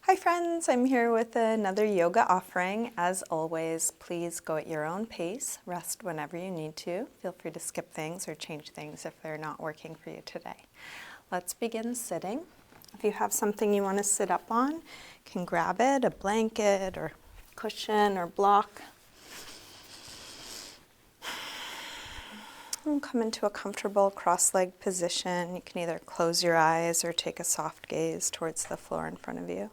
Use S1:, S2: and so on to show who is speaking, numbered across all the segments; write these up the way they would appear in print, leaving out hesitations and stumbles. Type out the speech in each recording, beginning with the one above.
S1: Hi friends, I'm here with another yoga offering. As always, please go at your own pace. Rest whenever you need to. Feel free to skip things or change things if they're not working for you today. Let's begin sitting. If you have something you want to sit up on, you can grab it, a blanket or cushion or block. And come into a comfortable cross-legged position. You can either close your eyes or take a soft gaze towards the floor in front of you.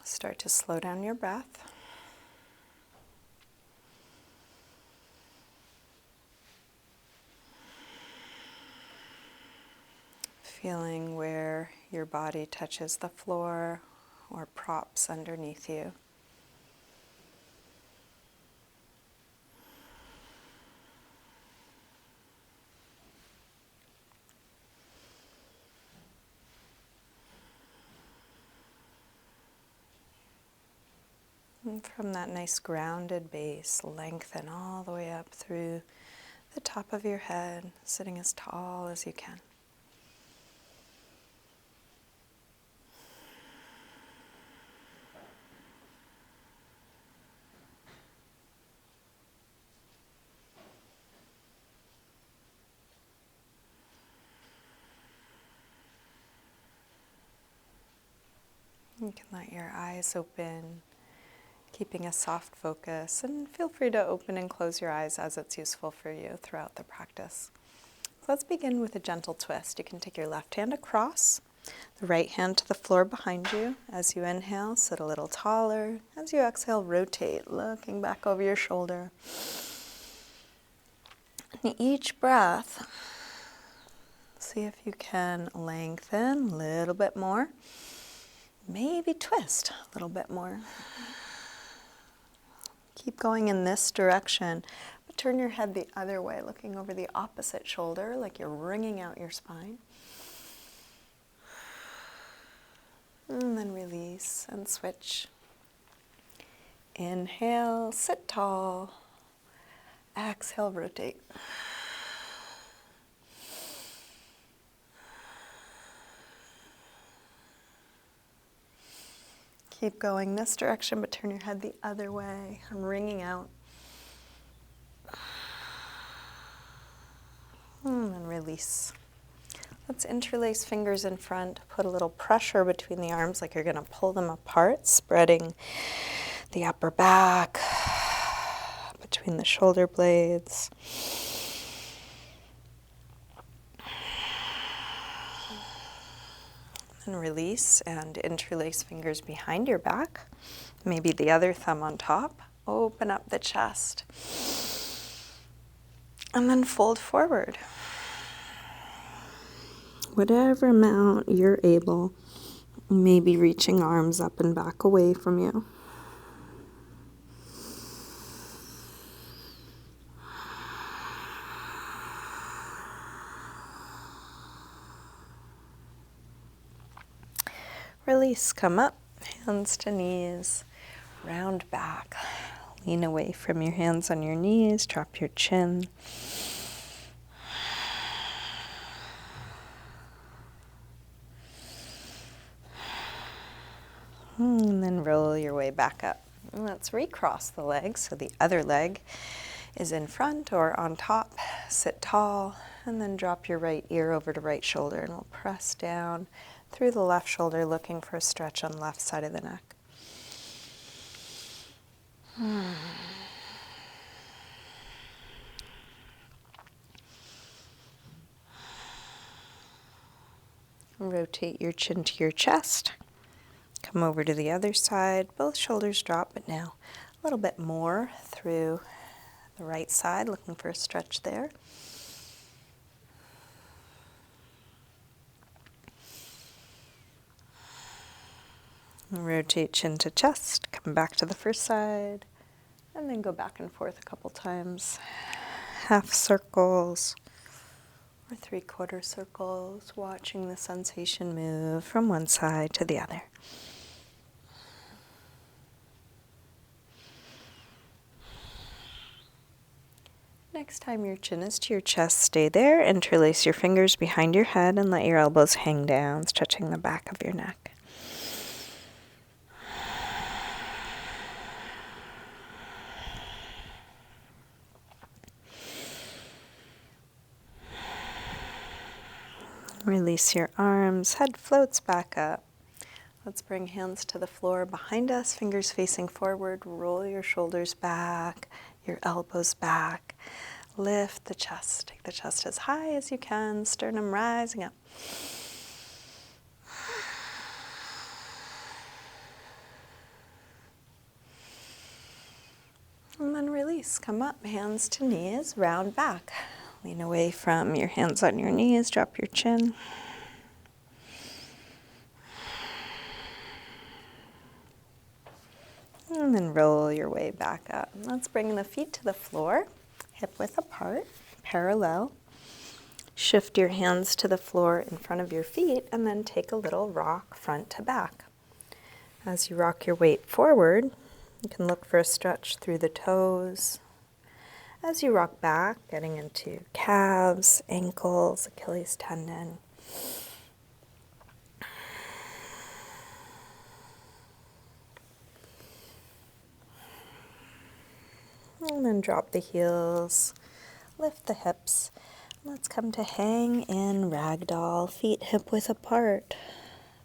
S1: Start to slow down your breath. Feeling where your body touches the floor or props underneath you. And from that nice grounded base, lengthen all the way up through the top of your head, sitting as tall as you can. You can let your eyes open, keeping a soft focus, and feel free to open and close your eyes as it's useful for you throughout the practice. So let's begin with a gentle twist. You can take your left hand across, the right hand to the floor behind you. As you inhale, sit a little taller. As you exhale, rotate, looking back over your shoulder. And each breath, see if you can lengthen a little bit more. Maybe twist a little bit more. Keep going in this direction, but turn your head the other way, looking over the opposite shoulder, like you're wringing out your spine. And then release and switch. Inhale, sit tall. Exhale, rotate. Keep going this direction, but turn your head the other way. I'm wringing out. And then release. Let's interlace fingers in front. Put a little pressure between the arms like you're going to pull them apart, spreading the upper back between the shoulder blades. And release and interlace fingers behind your back. Maybe the other thumb on top. Open up the chest. And then fold forward. Whatever amount you're able, maybe reaching arms up and back away from you. Release, come up, hands to knees, round back. Lean away from your hands on your knees, drop your chin. And then roll your way back up. And let's recross the legs, so the other leg is in front or on top. Sit tall, and then drop your right ear over to right shoulder, and we'll press down through the left shoulder, looking for a stretch on the left side of the neck. Rotate your chin to your chest. Come over to the other side. Both shoulders drop, but now a little bit more through the right side, looking for a stretch there. Rotate chin to chest, come back to the first side, and then go back and forth a couple times. Half circles or 3/4 circles, watching the sensation move from one side to the other. And next time your chin is to your chest, stay there. Interlace your fingers behind your head and let your elbows hang down, stretching the back of your neck. Release your arms, head floats back up. Let's bring hands to the floor behind us, fingers facing forward. Roll your shoulders back, your elbows back. Lift the chest. Take the chest as high as you can, sternum rising up. And then release. Come up, hands to knees, round back. Lean away from your hands on your knees, drop your chin. And then roll your way back up. Let's bring the feet to the floor, hip width apart, parallel. Shift your hands to the floor in front of your feet and then take a little rock front to back. As you rock your weight forward, you can look for a stretch through the toes. As you rock back, getting into calves, ankles, Achilles tendon. And then drop the heels, lift the hips. Let's come to hang in ragdoll, feet hip width apart,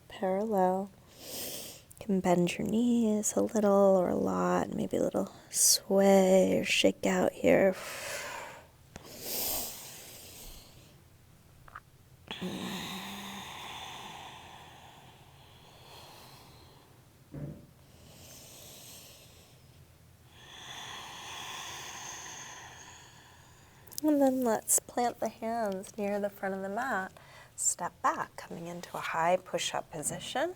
S1: parallel. You can bend your knees a little or a lot, maybe a little sway or shake out here. And then let's plant the hands near the front of the mat. Step back, coming into a high push-up position.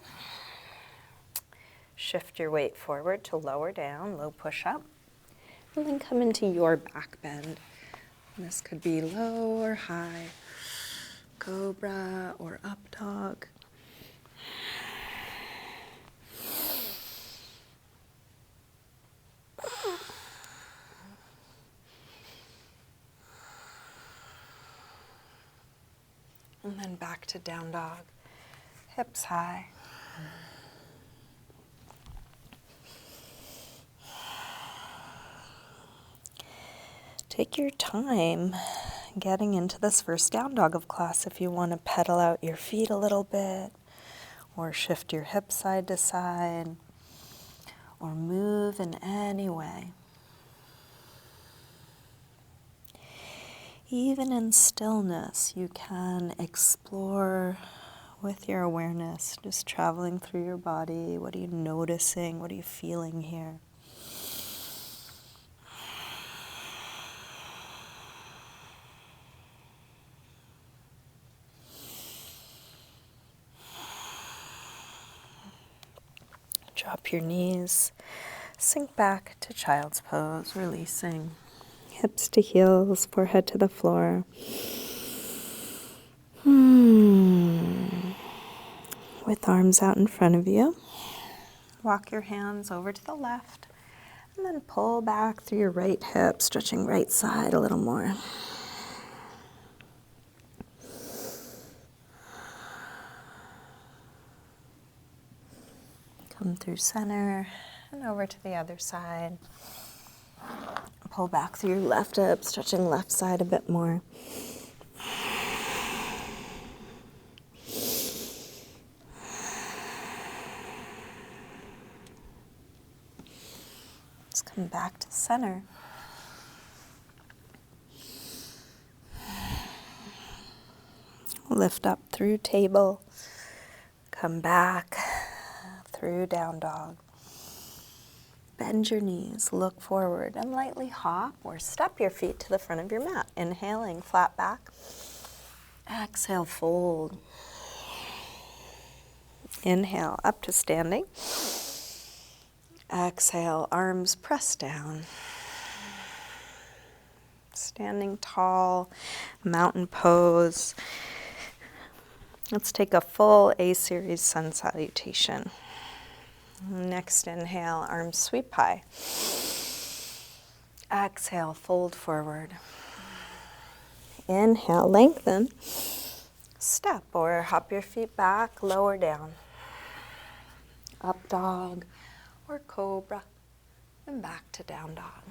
S1: Shift your weight forward to lower down, low push-up. And then come into your back bend. And this could be low or high, cobra or up dog. And then back to down dog, hips high. Take your time getting into this first down dog of class. If you want to pedal out your feet a little bit, or shift your hips side to side, or move in any way. Even in stillness, you can explore with your awareness, just traveling through your body. What are you noticing? What are you feeling here? Drop your knees, sink back to child's pose, releasing. Hips to heels, forehead to the floor. With arms out in front of you. Walk your hands over to the left and then pull back through your right hip, stretching right side a little more. Come through center and over to the other side. Pull back through your left hip, stretching left side a bit more. Let's come back to center. Lift up through table. Come back through down dog. Bend your knees, look forward, and lightly hop or step your feet to the front of your mat. Inhaling, flat back. Exhale, fold. Inhale, up to standing. Exhale, arms press down. Standing tall, mountain pose. Let's take a full A-series sun salutation. Next inhale, arms sweep high. Exhale, fold forward. Inhale, lengthen. Step or hop your feet back, lower down. Up dog or cobra, and back to down dog.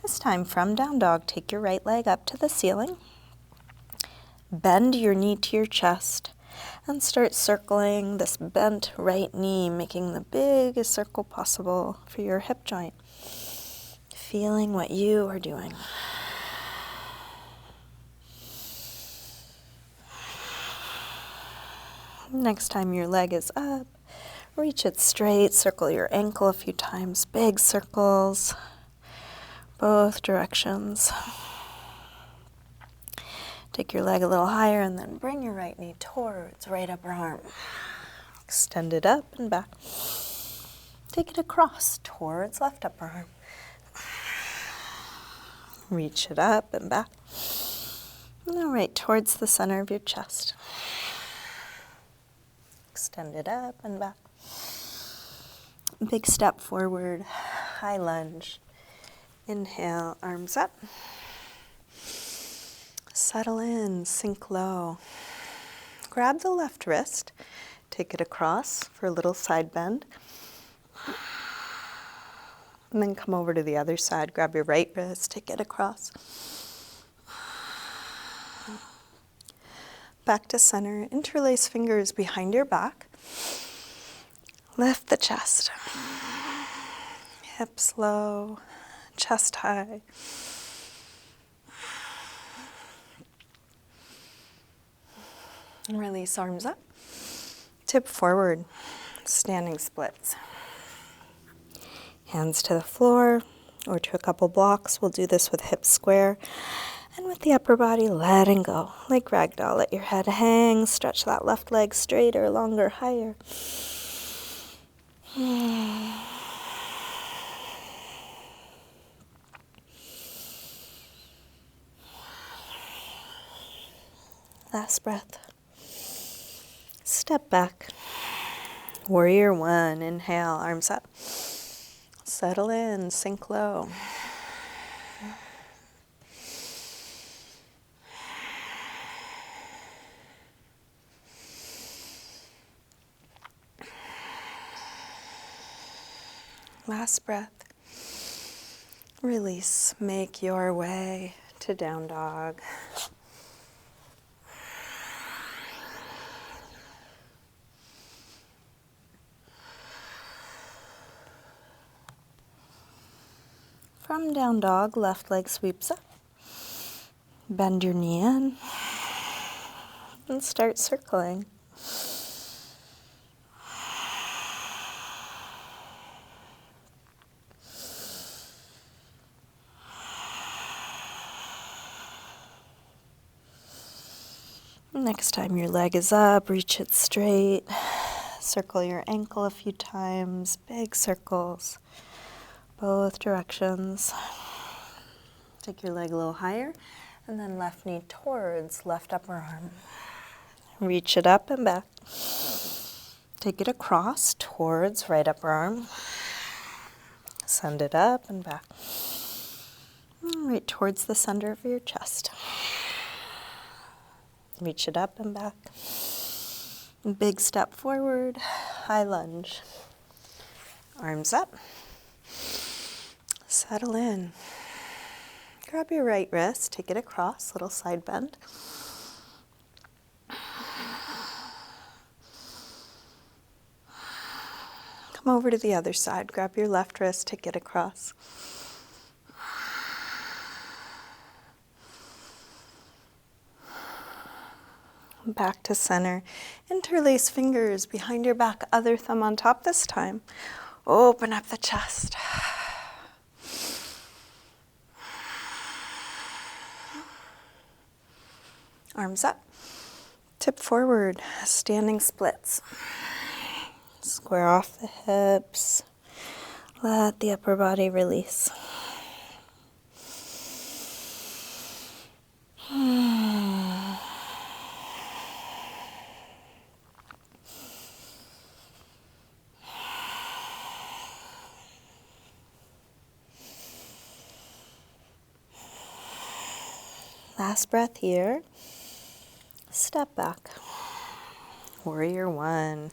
S1: This time from down dog, take your right leg up to the ceiling. Bend your knee to your chest and start circling this bent right knee, making the biggest circle possible for your hip joint. Feeling what you are doing. Next time your leg is up, reach it straight, circle your ankle a few times, big circles, both directions. Take your leg a little higher and then bring your right knee towards right upper arm. Extend it up and back. Take it across towards left upper arm. Reach it up and back. Now right towards the center of your chest. Extend it up and back. Big step forward, high lunge. Inhale, arms up. Settle in, sink low. Grab the left wrist, take it across for a little side bend. And then come over to the other side, grab your right wrist, take it across. Back to center, interlace fingers behind your back. Lift the chest. Hips low, chest high. And release arms up. Tip forward, standing splits. Hands to the floor or to a couple blocks. We'll do this with hips square. And with the upper body, letting go. Like ragdoll, let your head hang. Stretch that left leg straighter, longer, higher. Last breath. Step back. Warrior one. Inhale, arms up. Settle in, sink low. Last breath. Release. Make your way to down dog. From down dog, left leg sweeps up. Bend your knee in and start circling. Next time your leg is up, reach it straight. Circle your ankle a few times, big circles, both directions. Take your leg a little higher, and then left knee towards left upper arm. Reach it up and back. Take it across towards right upper arm. Send it up and back. Right towards the center of your chest. Reach it up and back. Big step forward, high lunge. Arms up. Settle in. Grab your right wrist, take it across, little side bend. Come over to the other side, grab your left wrist, take it across. Back to center. Interlace fingers behind your back, other thumb on top this time. Open up the chest. Arms up. Tip forward, standing splits. Square off the hips. Let the upper body release. Last breath here. Step back. Warrior one.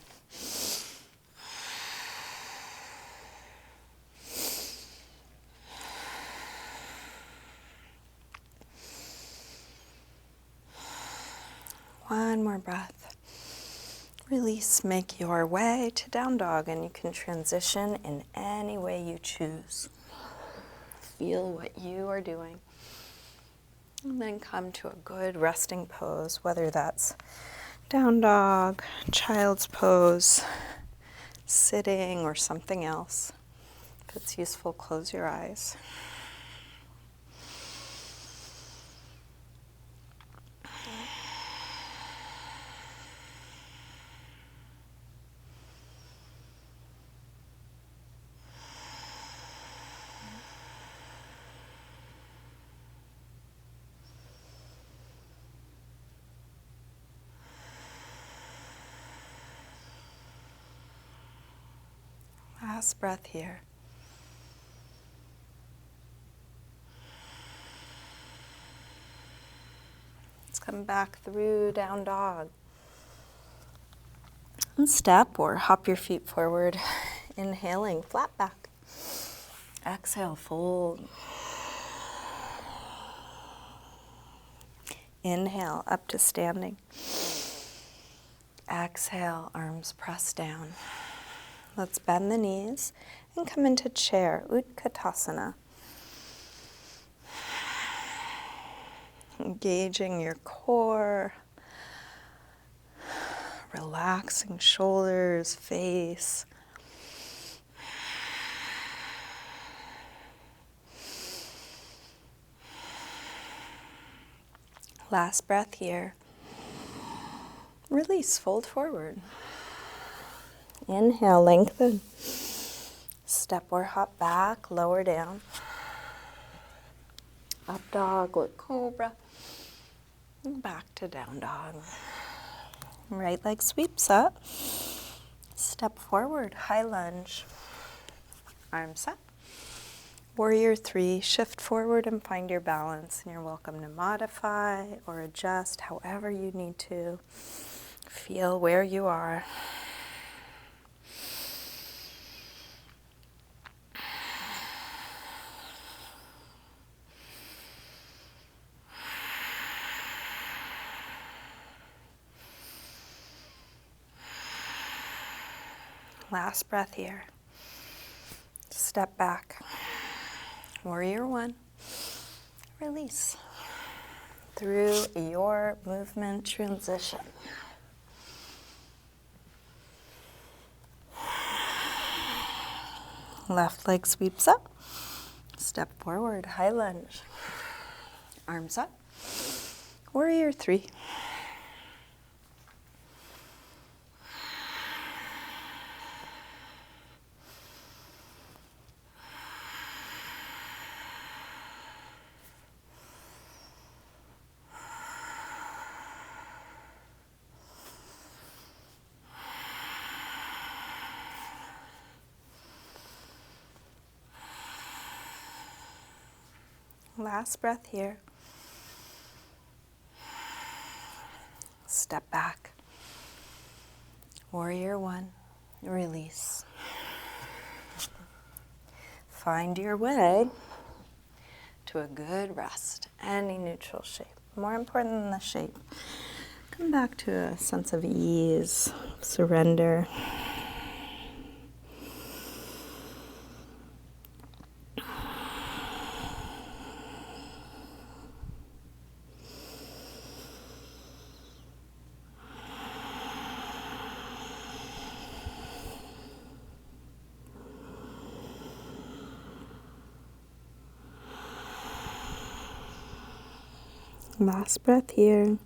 S1: One more breath. Release, make your way to down dog, and you can transition in any way you choose. Feel what you are doing. And then come to a good resting pose, whether that's down dog, child's pose, sitting, or something else. If it's useful, close your eyes. Last breath here. Let's come back through down dog. And step or hop your feet forward. Inhaling, flat back. Exhale, fold. Inhale, up to standing. Exhale, arms pressed down. Let's bend the knees and come into chair, Utkatasana. Engaging your core, relaxing shoulders, face. Last breath here. Release, fold forward. Inhale, lengthen. Step or hop back, lower down. Up dog or cobra. And back to down dog. Right leg sweeps up. Step forward, high lunge. Arms up. Warrior three, shift forward and find your balance. And you're welcome to modify or adjust however you need to. Feel where you are. Last breath here. Step back. Warrior one. Release. Through your movement transition. Left leg sweeps up. Step forward, high lunge. Arms up. Warrior three. Last breath here. Step back. Warrior one, release. Find your way to a good rest, any neutral shape. More important than the shape. Come back to a sense of ease, surrender. Last breath here.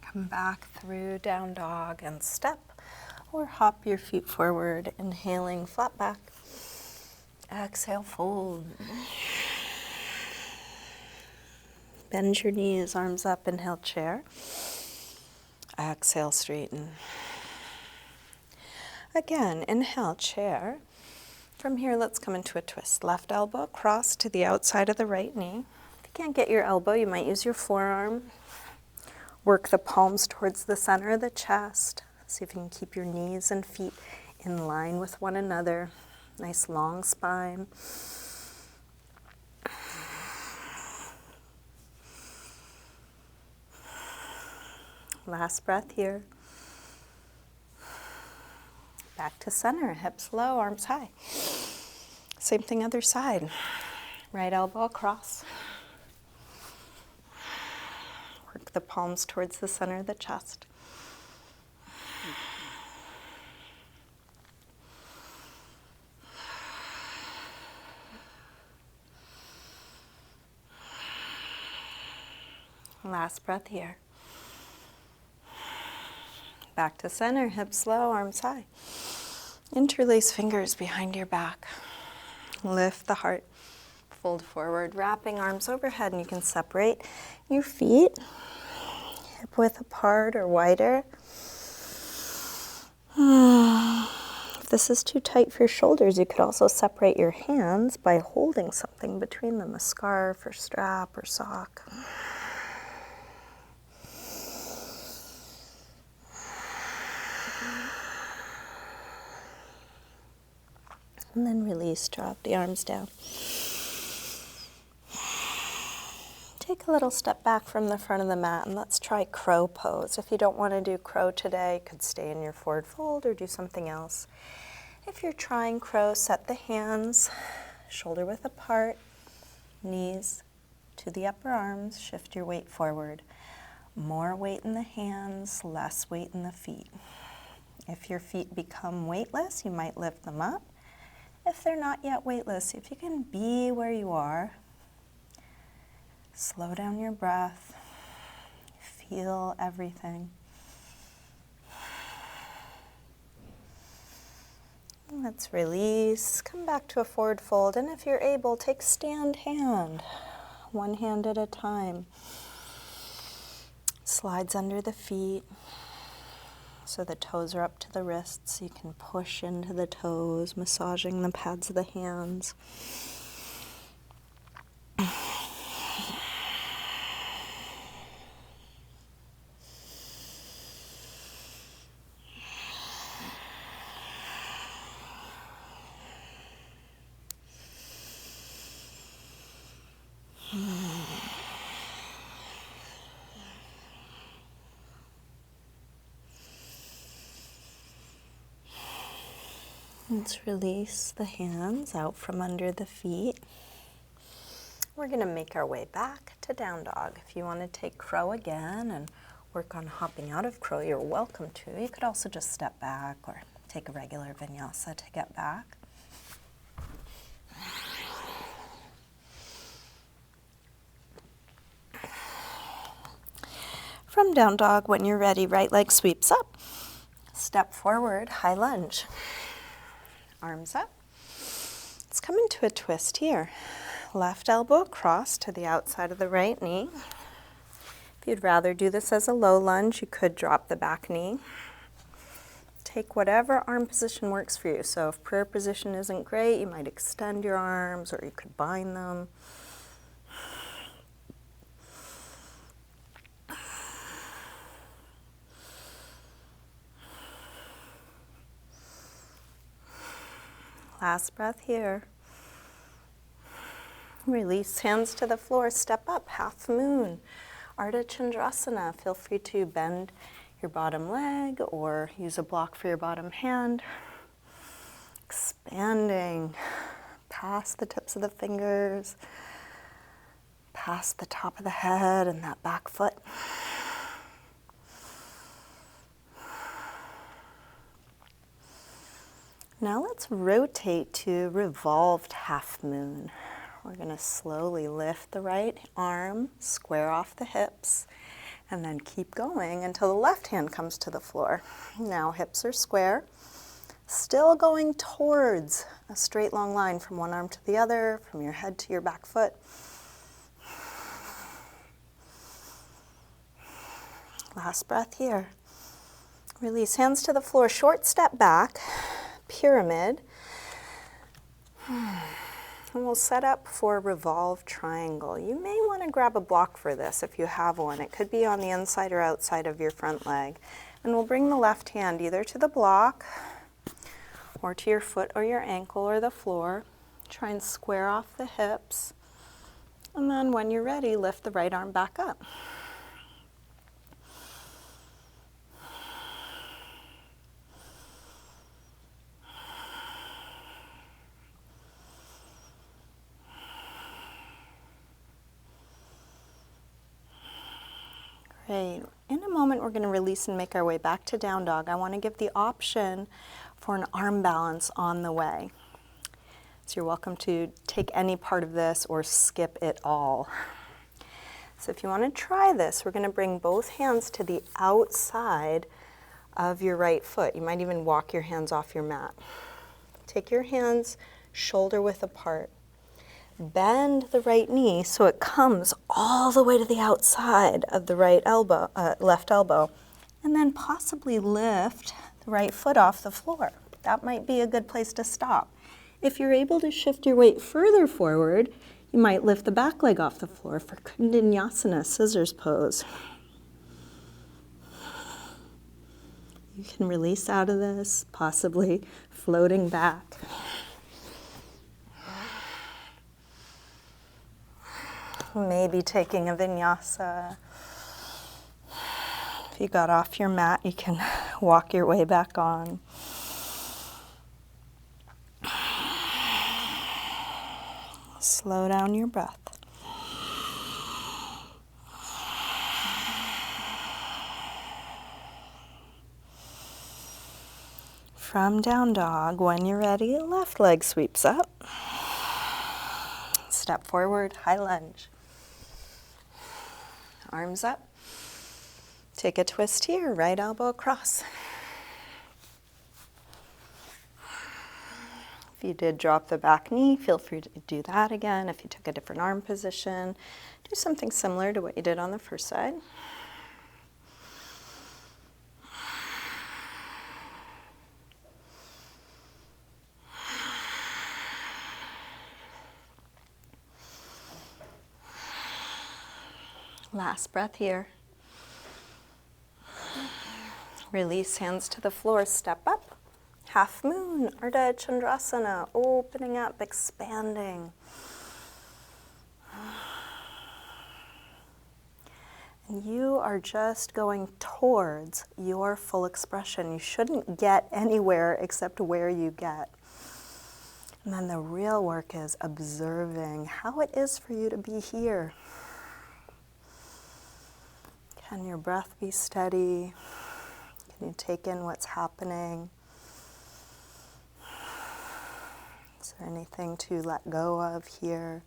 S1: Come back through down dog and step or hop your feet forward, inhaling flat back. Exhale, fold. Bend your knees, arms up, inhale, chair. Exhale, straighten. Again, inhale, chair. From here, let's come into a twist. Left elbow across to the outside of the right knee. If you can't get your elbow, you might use your forearm. Work the palms towards the center of the chest. See if you can keep your knees and feet in line with one another. Nice long spine. Last breath here. Back to center, hips low, arms high. Same thing other side. Right elbow across. Work the palms towards the center of the chest. Last breath here. Back to center, hips low, arms high. Interlace fingers behind your back. Lift the heart. Fold forward, wrapping arms overhead, and you can separate your feet, hip width apart or wider. If this is too tight for your shoulders, you could also separate your hands by holding something between them, a scarf or strap or sock. And then release, drop the arms down. Take a little step back from the front of the mat and let's try crow pose. If you don't want to do crow today, you could stay in your forward fold or do something else. If you're trying crow, set the hands shoulder width apart, knees to the upper arms, shift your weight forward. More weight in the hands, less weight in the feet. If your feet become weightless, you might lift them up. If they're not yet weightless, see if you can be where you are. Slow down your breath. Feel everything. Let's release. Come back to a forward fold. And if you're able, take stand hand. One hand at a time. Slides under the feet. So the toes are up to the wrists. You can push into the toes, massaging the pads of the hands. Let's release the hands out from under the feet. We're going to make our way back to down dog. If you want to take crow again and work on hopping out of crow, you're welcome to. You could also just step back or take a regular vinyasa to get back. From down dog, when you're ready, right leg sweeps up. Step forward, high lunge. Arms up. Let's come into a twist here. Left elbow across to the outside of the right knee. If you'd rather do this as a low lunge, you could drop the back knee. Take whatever arm position works for you. So if prayer position isn't great, you might extend your arms or you could bind them. Last breath here. Release hands to the floor, step up, half moon. Chandrasana, feel free to bend your bottom leg or use a block for your bottom hand. Expanding past the tips of the fingers, past the top of the head and that back foot. Now let's rotate to revolved half moon. We're going to slowly lift the right arm, square off the hips, and then keep going until the left hand comes to the floor. Now hips are square, still going towards a straight long line from one arm to the other, from your head to your back foot. Last breath here. Release hands to the floor, short step back. Pyramid. And we'll set up for Revolve Triangle. You may want to grab a block for this if you have one. It could be on the inside or outside of your front leg. And we'll bring the left hand either to the block or to your foot or your ankle or the floor. Try and square off the hips. And then when you're ready, lift the right arm back up. Great. In a moment, we're going to release and make our way back to down dog. I want to give the option for an arm balance on the way. So you're welcome to take any part of this or skip it all. So if you want to try this, we're going to bring both hands to the outside of your right foot. You might even walk your hands off your mat. Take your hands shoulder width apart. Bend the right knee so it comes all the way to the outside of the right elbow, left elbow, and then possibly lift the right foot off the floor. That might be a good place to stop. If you're able to shift your weight further forward, you might lift the back leg off the floor for Chandrasana, scissors pose. You can release out of this, possibly floating back. Maybe taking a vinyasa. If you got off your mat, you can walk your way back on. Slow down your breath. From down dog, when you're ready, left leg sweeps up. Step forward, high lunge. Arms up. Take a twist here, right elbow across. If you did drop the back knee, feel free to do that again. If you took a different arm position, do something similar to what you did on the first side. Last breath here. Release hands to the floor, step up. Half moon, Ardha Chandrasana, opening up, expanding. And you are just going towards your full expression. You shouldn't get anywhere except where you get. And then the real work is observing how it is for you to be here. Can your breath be steady? Can you take in what's happening? Is there anything to let go of here?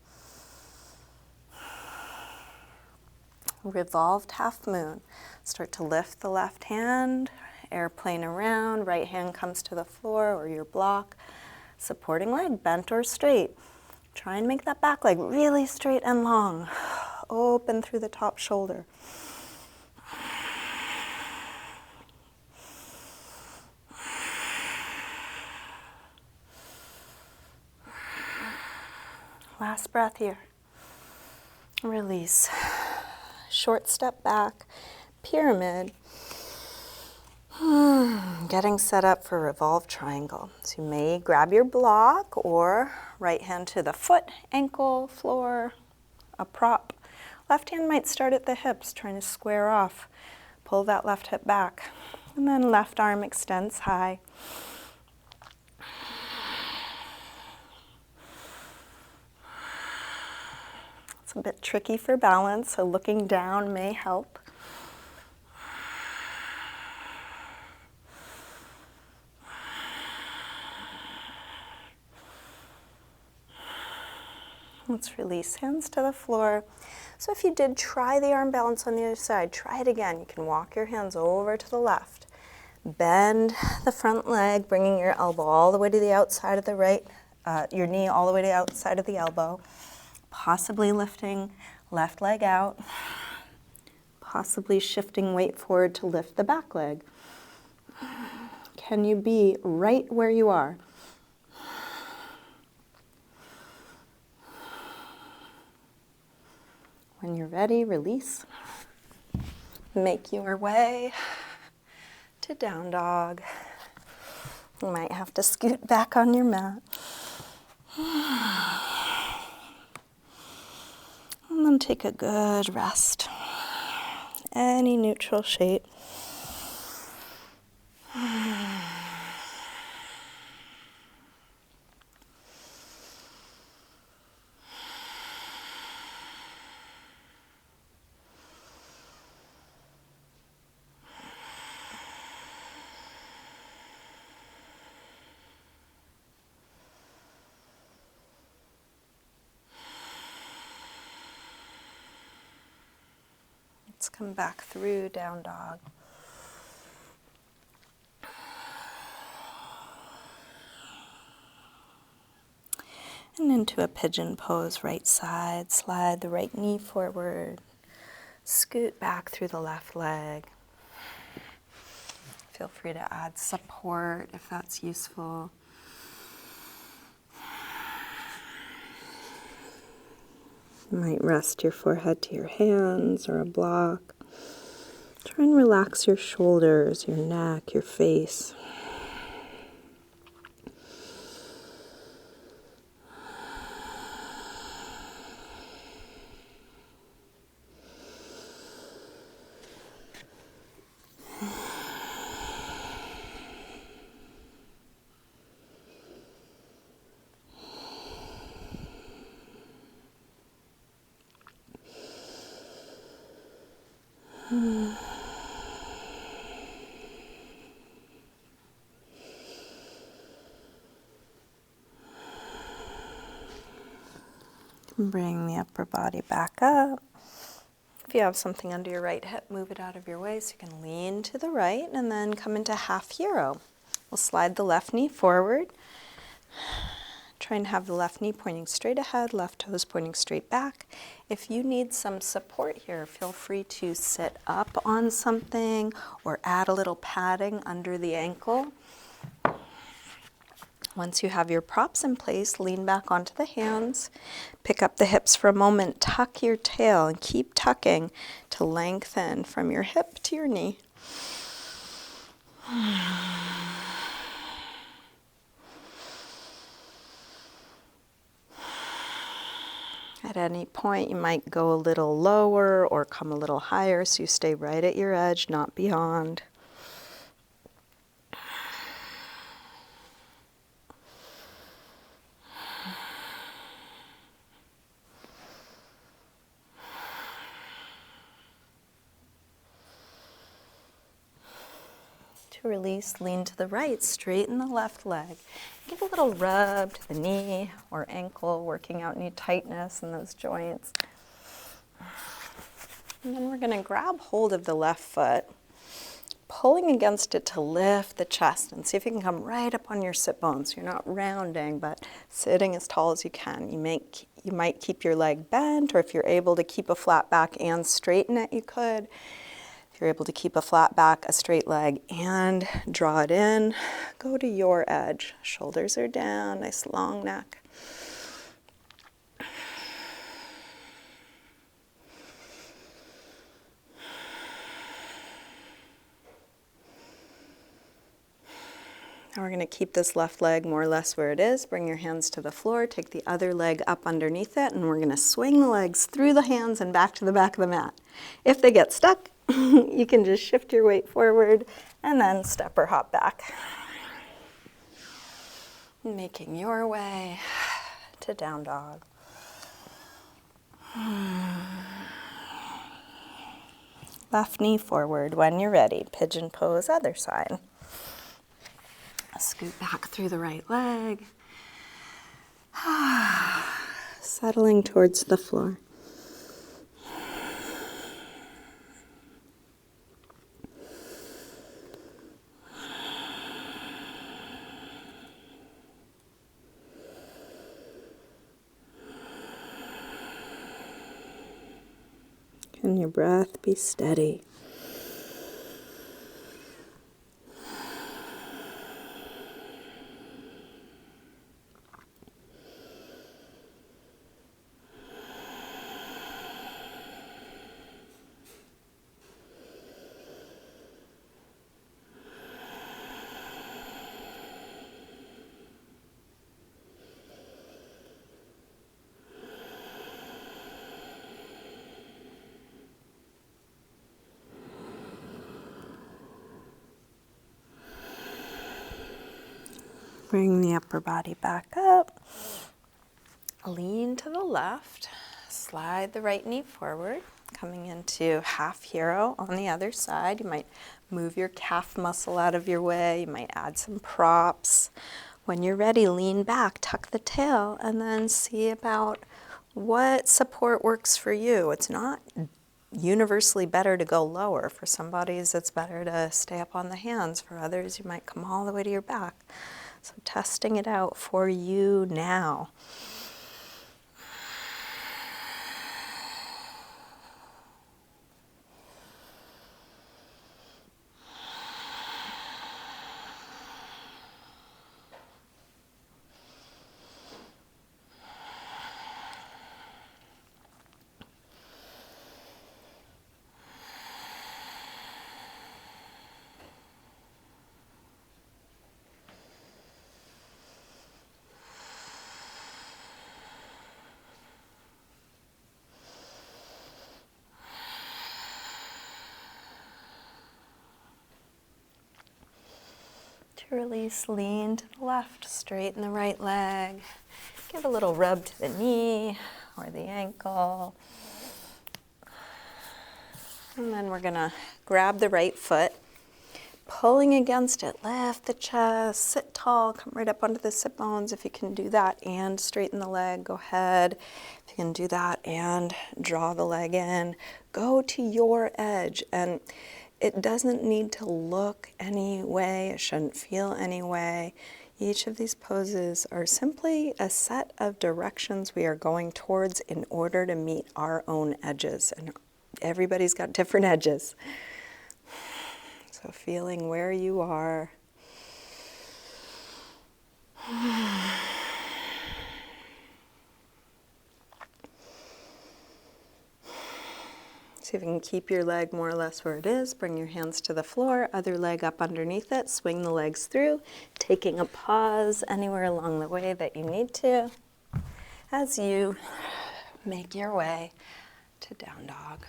S1: Revolved half moon. Start to lift the left hand, airplane around, right hand comes to the floor or your block. Supporting leg, bent or straight. Try and make that back leg really straight and long. Open through the top shoulder. Last breath here. Release. Short step back, pyramid. Getting set up for Revolve Triangle. So you may grab your block or right hand to the foot, ankle, floor, a prop. Left hand might start at the hips, trying to square off. Pull that left hip back. And then left arm extends high. It's a bit tricky for balance, so looking down may help. Let's release hands to the floor. So if you did try the arm balance on the other side, try it again. You can walk your hands over to the left. Bend the front leg, bringing your elbow all the way to the outside of the right, your knee all the way to the outside of the elbow. Possibly lifting left leg out. Possibly shifting weight forward to lift the back leg. Can you be right where you are? When you're ready, release. Make your way to down dog. You might have to scoot back on your mat. And then take a good rest. Any neutral shape. Let's come back through down dog. And into a pigeon pose, right side. Slide the right knee forward. Scoot back through the left leg. Feel free to add support if that's useful. You might rest your forehead to your hands or a block. Try and relax your shoulders, your neck, your face. Bring the upper body back up. If you have something under your right hip, move it out of your way so you can lean to the right and then come into half hero. We'll slide the left knee forward. Try and have the left knee pointing straight ahead, left toes pointing straight back. If you need some support here, feel free to sit up on something or add a little padding under the ankle. Once you have your props in place, lean back onto the hands. Pick up the hips for a moment. Tuck your tail and keep tucking to lengthen from your hip to your knee. At any point, you might go a little lower or come a little higher, so you stay right at your edge, not beyond. To release, lean to the right, straighten the left leg. Give a little rub to the knee or ankle, working out any tightness in those joints. And then we're going to grab hold of the left foot, pulling against it to lift the chest, and see if you can come right up on your sit bones. You're not rounding, but sitting as tall as you can. You might keep your leg bent, or if you're able to keep a flat back and straighten it, you could. If you're able to keep a flat back, a straight leg, and draw it in, go to your edge. Shoulders are down, nice long neck. Now we're going to keep this left leg more or less where it is. Bring your hands to the floor, take the other leg up underneath it, and we're going to swing the legs through the hands and back to the back of the mat. If they get stuck, you can just shift your weight forward and then step or hop back. Making your way to down dog. Left knee forward when you're ready. Pigeon pose, other side. Scoot back through the right leg. Settling towards the floor. Can your breath be steady? Bring the upper body back up. Lean to the left. Slide the right knee forward. Coming into half hero on the other side. You might move your calf muscle out of your way. You might add some props. When you're ready, lean back, tuck the tail, and then see about what support works for you. It's not universally better to go lower. For some bodies, it's better to stay up on the hands. For others, you might come all the way to your back. So testing it out for you now. To release, lean to the left, straighten the right leg. Give a little rub to the knee or the ankle. And then we're gonna grab the right foot, pulling against it, lift the chest, sit tall, come right up onto the sit bones. If you can do that and straighten the leg, go ahead. If you can do that and draw the leg in, go to your edge. And it doesn't need to look any way, it shouldn't feel any way. Each of these poses are simply a set of directions we are going towards in order to meet our own edges. And everybody's got different edges. So feeling where you are. See if you can keep your leg more or less where it is. Bring your hands to the floor, other leg up underneath it. Swing the legs through, taking a pause anywhere along the way that you need to as you make your way to down dog.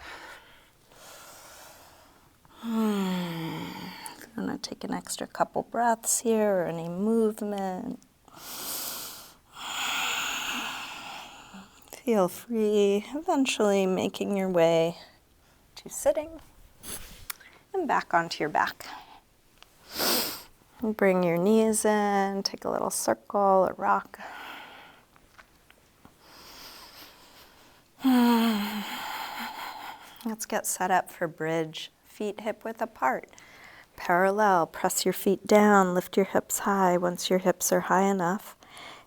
S1: If you want to take an extra couple breaths here or any movement, feel free, eventually making your way to sitting and back onto your back. And bring your knees in, take a little circle or rock. Let's get set up for bridge. Feet hip width apart. Parallel, press your feet down, lift your hips high. Once your hips are high enough,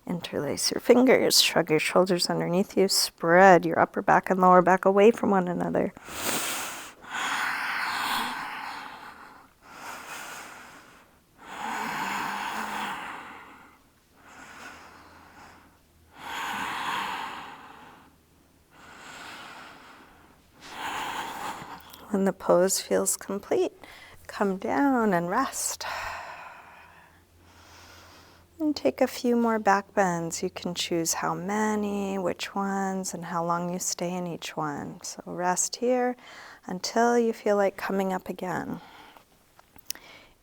S1: interlace your fingers, shrug your shoulders underneath you, spread your upper back and lower back away from one another. When the pose feels complete, come down and rest. And take a few more back bends. You can choose how many, which ones, and how long you stay in each one. So rest here until you feel like coming up again.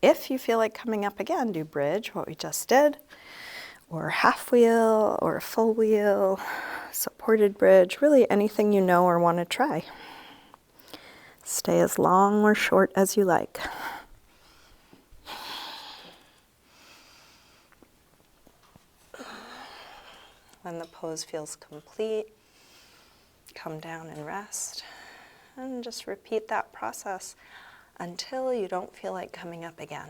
S1: If you feel like coming up again, do bridge, what we just did, or half wheel, or a full wheel, supported bridge, really anything you know or want to try. Stay as long or short as you like. When the pose feels complete, come down and rest. And just repeat that process until you don't feel like coming up again.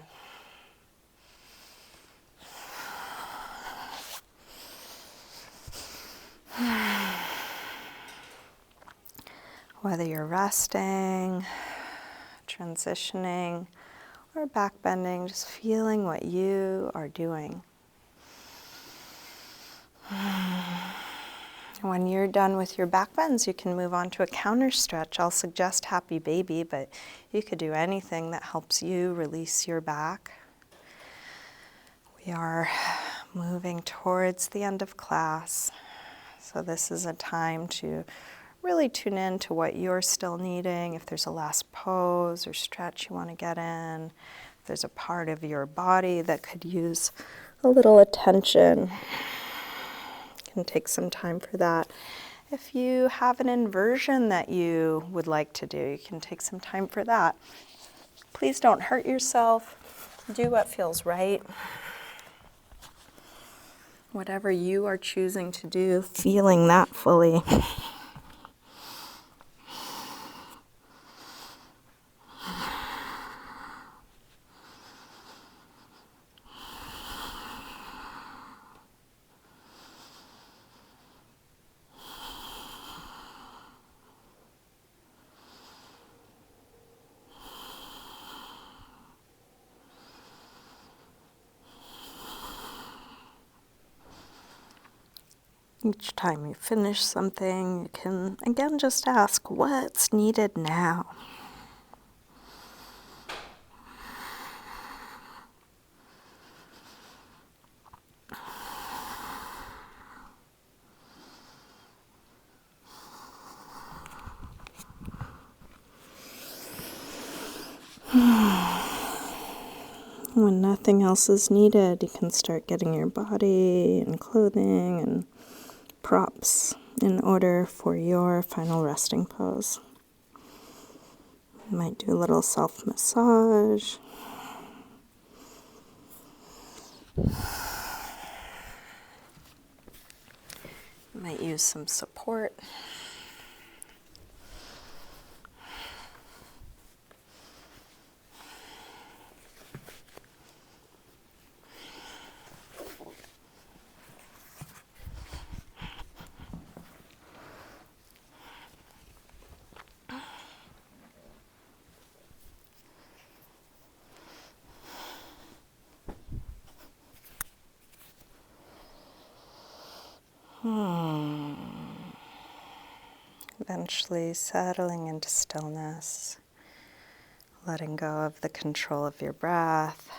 S1: Whether you're resting, transitioning, or back bending, just feeling what you are doing. When you're done with your back bends, you can move on to a counter stretch. I'll suggest happy baby, but you could do anything that helps you release your back. We are moving towards the end of class, so this is a time to really tune in to what you're still needing. If there's a last pose or stretch you want to get in, if there's a part of your body that could use a little attention. You can take some time for that. If you have an inversion that you would like to do, you can take some time for that. Please don't hurt yourself. Do what feels right. Whatever you are choosing to do, feeling that fully. Each time you finish something, you can again just ask, what's needed now? When nothing else is needed, you can start getting your body and clothing and props in order for your final resting pose. You might do a little self-massage. You might use some support. Eventually settling into stillness, letting go of the control of your breath.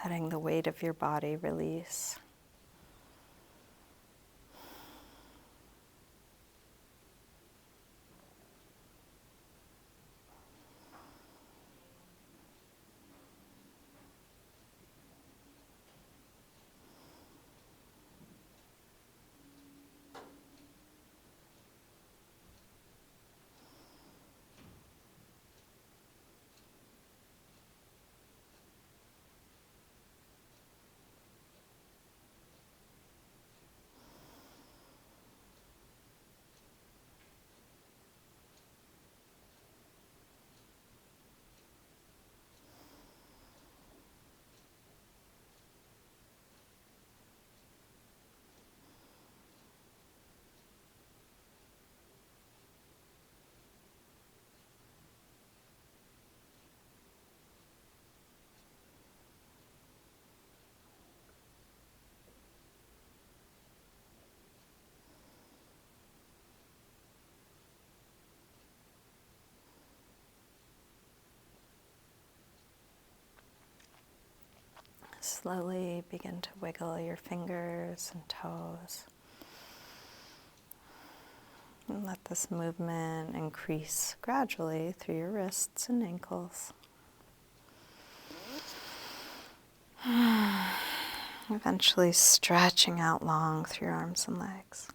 S1: Letting the weight of your body release. Slowly begin to wiggle your fingers and toes. And let this movement increase gradually through your wrists and ankles. Eventually stretching out long through your arms and legs.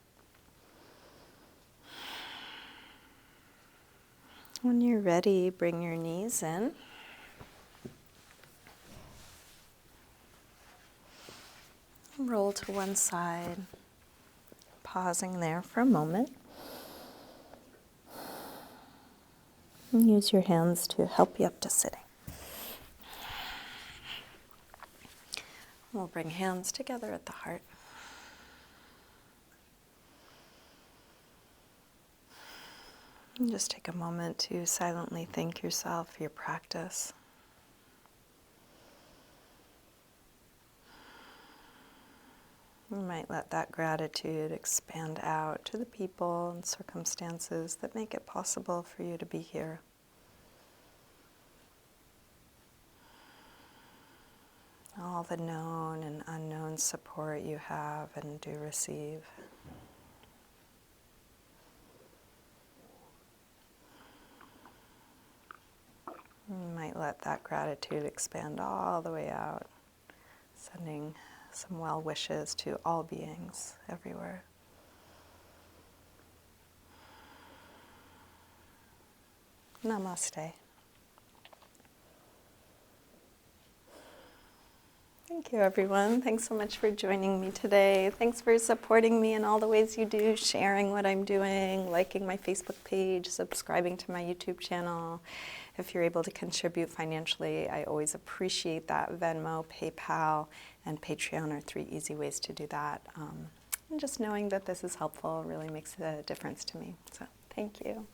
S1: When you're ready, bring your knees in. Roll to one side, pausing there for a moment. And use your hands to help you up to sitting. We'll bring hands together at the heart. And just take a moment to silently thank yourself for your practice. You might let that gratitude expand out to the people and circumstances that make it possible for you to be here. all the known and unknown support you have and do receive. You might let that gratitude expand all the way out, sending some well wishes to all beings everywhere. Namaste. Thank you, everyone. Thanks so much for joining me today. Thanks for supporting me in all the ways you do, sharing what I'm doing, liking my Facebook page, subscribing to my YouTube channel. If you're able to contribute financially, I always appreciate that. Venmo, PayPal, and Patreon are 3 easy ways to do that. And just knowing that this is helpful really makes a difference to me. So thank you.